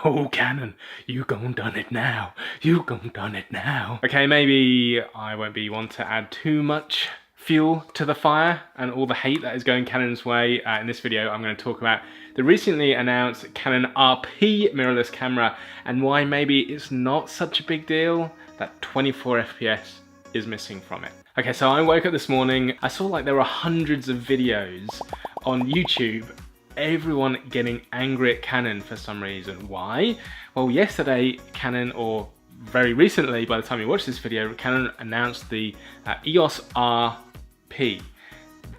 Oh, Canon, you gon' done it now. You gon' done it now. Okay, maybe I won't be one to add too much fuel to the fire and all the hate that is going Canon's way. In this video, I'm going to talk about the recently announced Canon RP mirrorless camera and why maybe it's not such a big deal that 24 FPS is missing from it. Okay, so I woke up this morning, I saw like there were hundreds of videos on YouTube, everyone getting angry at Canon for some reason. Why? Well, yesterday Canon, or very recently by the time you watch this video, Canon announced the EOS RP,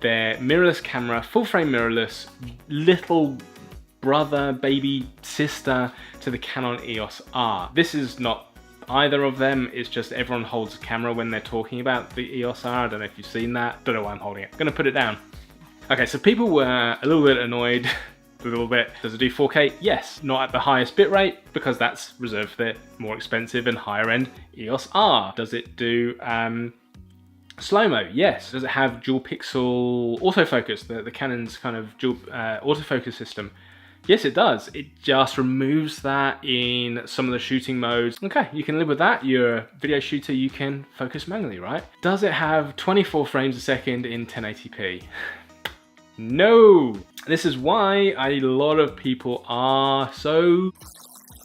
their mirrorless camera, full frame mirrorless, little brother, baby, sister to the Canon EOS R. This is not either of them, it's just everyone holds a camera when they're talking about the EOS R. I don't know if you've seen that. Don't know why I'm holding it. I'm gonna put it down. Okay, so people were a little bit annoyed, a little bit. Does it do 4K? Yes, not at the highest bitrate because that's reserved for the more expensive and higher end EOS R. Does it do slow-mo? Yes. Does it have dual pixel autofocus, the Canon's kind of dual autofocus system? Yes, it does. It just removes that in some of the shooting modes. Okay, you can live with that. You're a video shooter, you can focus manually, right? Does it have 24 frames a second in 1080p? No! This is why a lot of people are so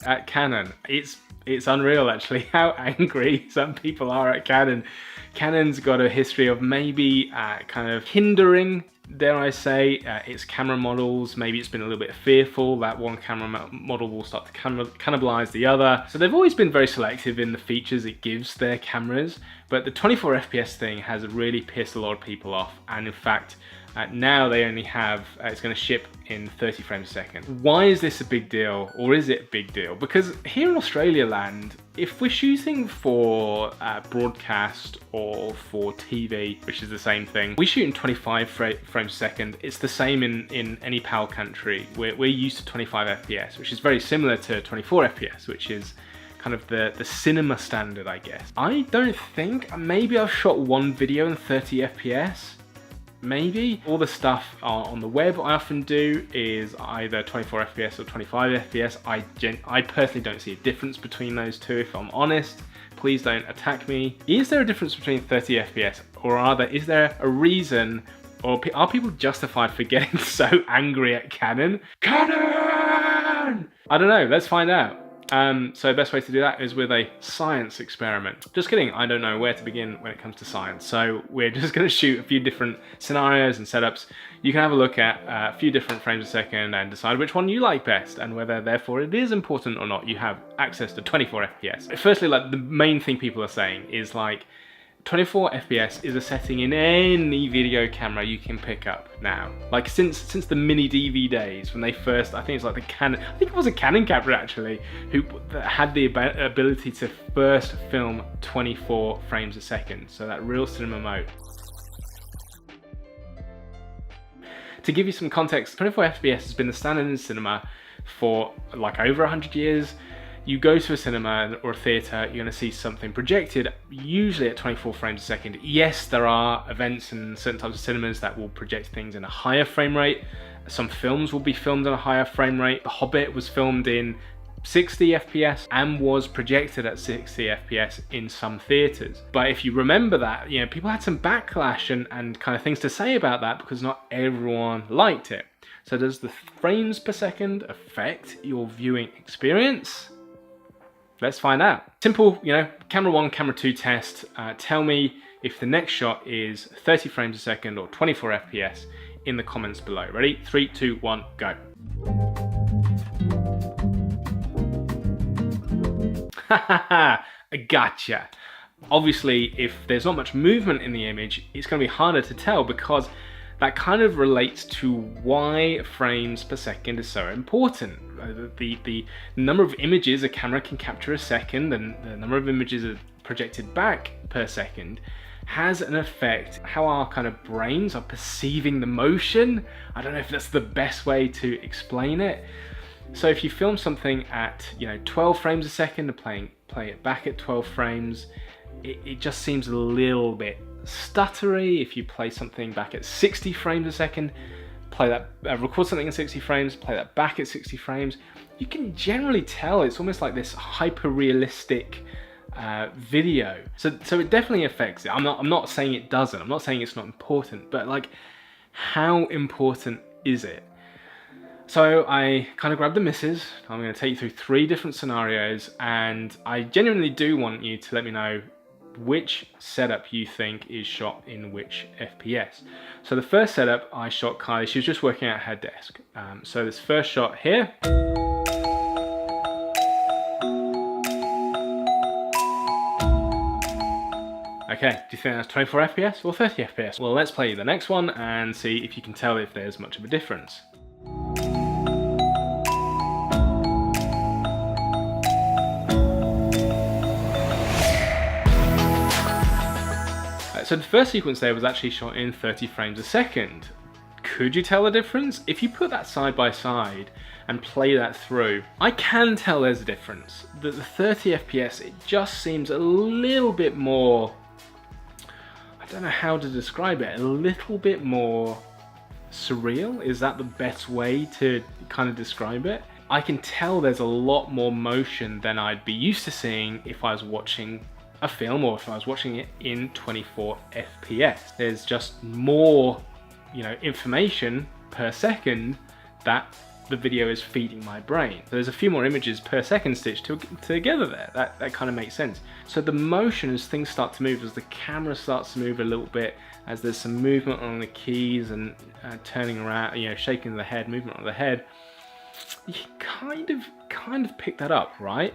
at Canon. It's unreal actually how angry some people are at Canon. Canon's got a history of maybe kind of hindering, dare I say, its camera models. Maybe it's been a little bit fearful that one camera model will start to cannibalize the other. So they've always been very selective in the features it gives their cameras, but the 24 FPS thing has really pissed a lot of people off, and in fact, now they only have, it's going to ship in 30 frames a second. Why is this a big deal, or is it a big deal? Because here in Australia land, if we're shooting for broadcast or for TV, which is the same thing, we shoot in 25 frames a second. It's the same in any PAL country. We're used to 25 FPS, which is very similar to 24 FPS, which is kind of the cinema standard, I guess. I don't think, maybe I've shot one video in 30 FPS. Maybe. All the stuff on the web I often do is either 24 FPS or 25 FPS. I personally don't see a difference between those two, if I'm honest. Please don't attack me. Is there a difference between 30 FPS, or is there a reason, or are people justified for getting so angry at Canon? Canon! I don't know, let's find out. So the best way to do that is with a science experiment. Just kidding, I don't know where to begin when it comes to science. So we're just going to shoot a few different scenarios and setups. You can have a look at a few different frames a second and decide which one you like best, and whether therefore it is important or not you have access to 24 FPS. Firstly, like the main thing people are saying is like 24 FPS is a setting in any video camera you can pick up now. Like since the mini DV days, when they first, I think it's like the Canon, I think it was a Canon camera actually, that had the ability to first film 24 frames a second. So that real cinema mode. To give you some context, 24 FPS has been the standard in cinema for like over 100 years. You go to a cinema or a theatre, you're going to see something projected, usually at 24 frames a second. Yes, there are events and certain types of cinemas that will project things in a higher frame rate. Some films will be filmed in a higher frame rate. The Hobbit was filmed in 60 FPS and was projected at 60 FPS in some theatres. But if you remember that, you know, people had some backlash and kind of things to say about that because not everyone liked it. So does the frames per second affect your viewing experience? Let's find out. Simple, you know, camera 1, camera 2 test. Tell me if the next shot is 30 frames a second or 24 FPS in the comments below. Ready? 3, 2, 1, go. I gotcha. Obviously, if there's not much movement in the image, it's going to be harder to tell because that kind of relates to why frames per second is so important. The number of images a camera can capture a second and the number of images projected back per second has an effect how our kind of brains are perceiving the motion. I don't know if that's the best way to explain it. So if you film something at 12 frames a second and play it back at 12 frames, it just seems a little bit stuttery. If you play something back at 60 frames a second, record something in 60 frames, play that back at 60 frames, you can generally tell it's almost like this hyper-realistic video. So it definitely affects it. I'm not saying it doesn't. I'm not saying it's not important, but like, how important is it? So I kind of grabbed the missus. I'm going to take you through 3 different scenarios, and I genuinely do want you to let me know which setup you think is shot in which FPS. So the first setup I shot Kylie, she was just working at her desk. So this first shot here. Okay, do you think that's 24 FPS or 30 FPS? Well, let's play the next one and see if you can tell if there's much of a difference. So the first sequence there was actually shot in 30 frames a second. Could you tell the difference? If you put that side by side and play that through, I can tell there's a difference. The 30 FPS, it just seems a little bit more, I don't know how to describe it, a little bit more surreal. Is that the best way to kind of describe it? I can tell there's a lot more motion than I'd be used to seeing if I was watching a film or if I was watching it in 24 FPS. There's just more, information per second that the video is feeding my brain. So there's a few more images per second stitched together there. That kind of makes sense. So the motion as things start to move, as the camera starts to move a little bit, as there's some movement on the keys and turning around, shaking the head, movement on the head, you kind of pick that up, right?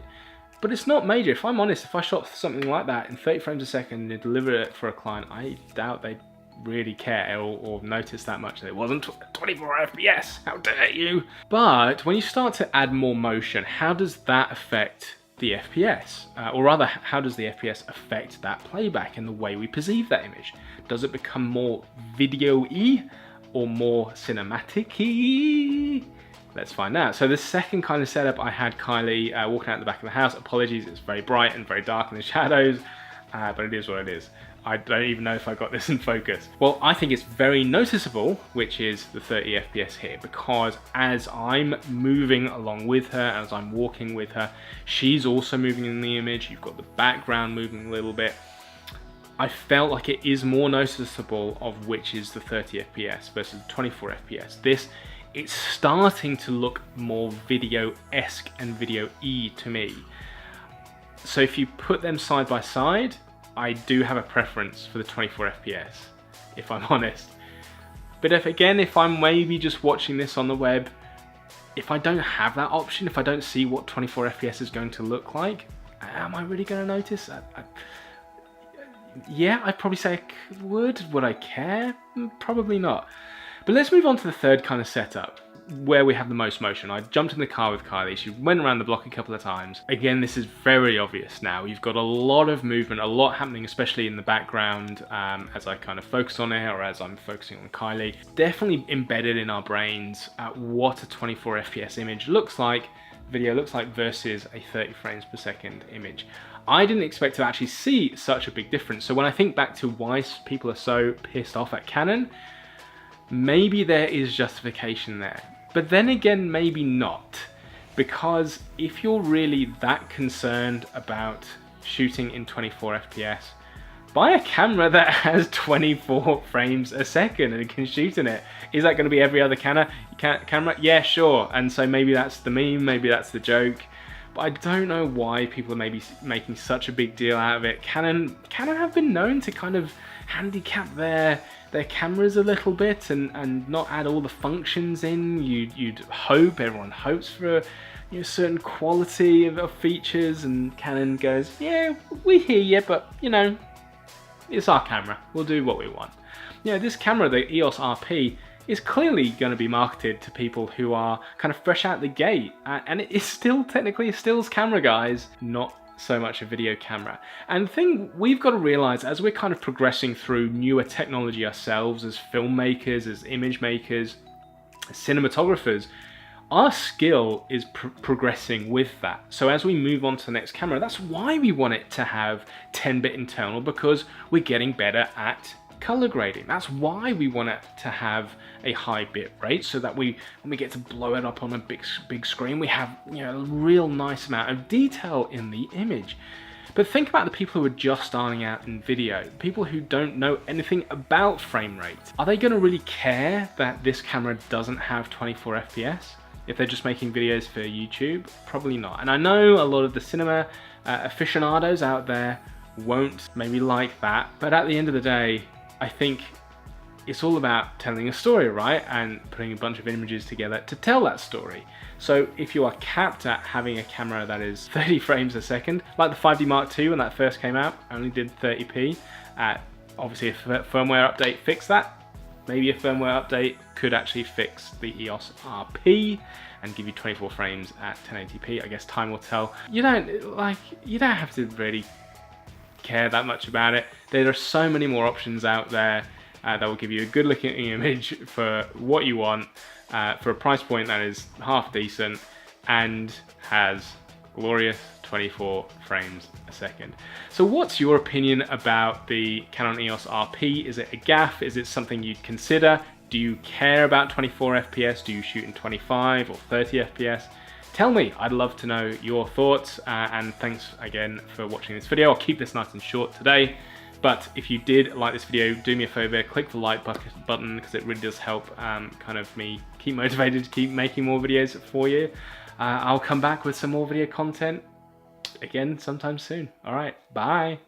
But it's not major. If I'm honest, if I shot something like that in 30 frames a second and delivered it for a client, I doubt they'd really care or notice that much that it wasn't 24 FPS. How dare you? But when you start to add more motion, how does that affect the FPS? Or rather, how does the FPS affect that playback and the way we perceive that image? Does it become more video-y or more cinematic-y? Let's find out. So the second kind of setup, I had Kylie walking out the back of the house. Apologies, it's very bright and very dark in the shadows, but it is what it is. I don't even know if I got this in focus. Well, I think it's very noticeable, which is the 30 FPS here, because as I'm moving along with her, as I'm walking with her, she's also moving in the image. You've got the background moving a little bit. I felt like it is more noticeable of which is the 30 FPS versus 24 FPS. It's starting to look more video-esque and video-y to me. So if you put them side by side, I do have a preference for the 24 FPS, if I'm honest. But if I'm maybe just watching this on the web, if I don't have that option, if I don't see what 24 FPS is going to look like, am I really going to notice? Yeah, I'd probably say I would. Would I care? Probably not. But let's move on to the third kind of setup, where we have the most motion. I jumped in the car with Kylie. She went around the block a couple of times. Again, this is very obvious now. You've got a lot of movement, a lot happening, especially in the background, as I kind of focus on it or as I'm focusing on Kylie. Definitely embedded in our brains what a 24 FPS image looks like, video looks like versus a 30 frames per second image. I didn't expect to actually see such a big difference. So when I think back to why people are so pissed off at Canon, maybe there is justification there. But then again, maybe not. Because if you're really that concerned about shooting in 24 FPS, buy a camera that has 24 frames a second and can shoot in it. Is that going to be every other camera? Yeah, sure. And so maybe that's the meme, maybe that's the joke. But I don't know why people are maybe making such a big deal out of it. Canon have been known to kind of handicap their cameras a little bit and not add all the functions in. You'd hope, everyone hopes for a certain quality of features, and Canon goes, yeah, we hear you, but it's our camera, we'll do what we want. This camera, the EOS RP, is clearly going to be marketed to people who are kind of fresh out the gate, and it is still technically a stills camera, guys, not so much a video camera. And the thing we've got to realize as we're kind of progressing through newer technology ourselves as filmmakers, as image makers, as cinematographers, our skill is progressing with that. So as we move on to the next camera, that's why we want it to have 10-bit internal, because we're getting better at color grading. That's why we want it to have a high bit rate, so that when we get to blow it up on a big screen, we have, you know, a real nice amount of detail in the image. But think about the people who are just starting out in video, people who don't know anything about frame rate. Are they going to really care that this camera doesn't have 24 FPS? If they're just making videos for YouTube? Probably not. And I know a lot of the cinema aficionados out there won't maybe like that, but at the end of the day, I think it's all about telling a story, right? And putting a bunch of images together to tell that story. So if you are capped at having a camera that is 30 frames a second, like the 5D Mark II when that first came out, only did 30p. Obviously a firmware update fixed that. Maybe a firmware update could actually fix the EOS RP and give you 24 frames at 1080p. I guess time will tell. You don't have to really care that much about it. There are so many more options out there that will give you a good looking image for what you want, for a price point that is half decent and has glorious 24 frames a second. So what's your opinion about the Canon EOS RP? Is it a gaff? Is it something you'd consider? Do you care about 24 FPS? Do you shoot in 25 or 30 FPS? Tell me, I'd love to know your thoughts, and thanks again for watching this video. I'll keep this nice and short today, but if you did like this video, do me a favor, click the like button, because it really does help kind of me keep motivated to keep making more videos for you. I'll come back with some more video content again sometime soon. All right, bye.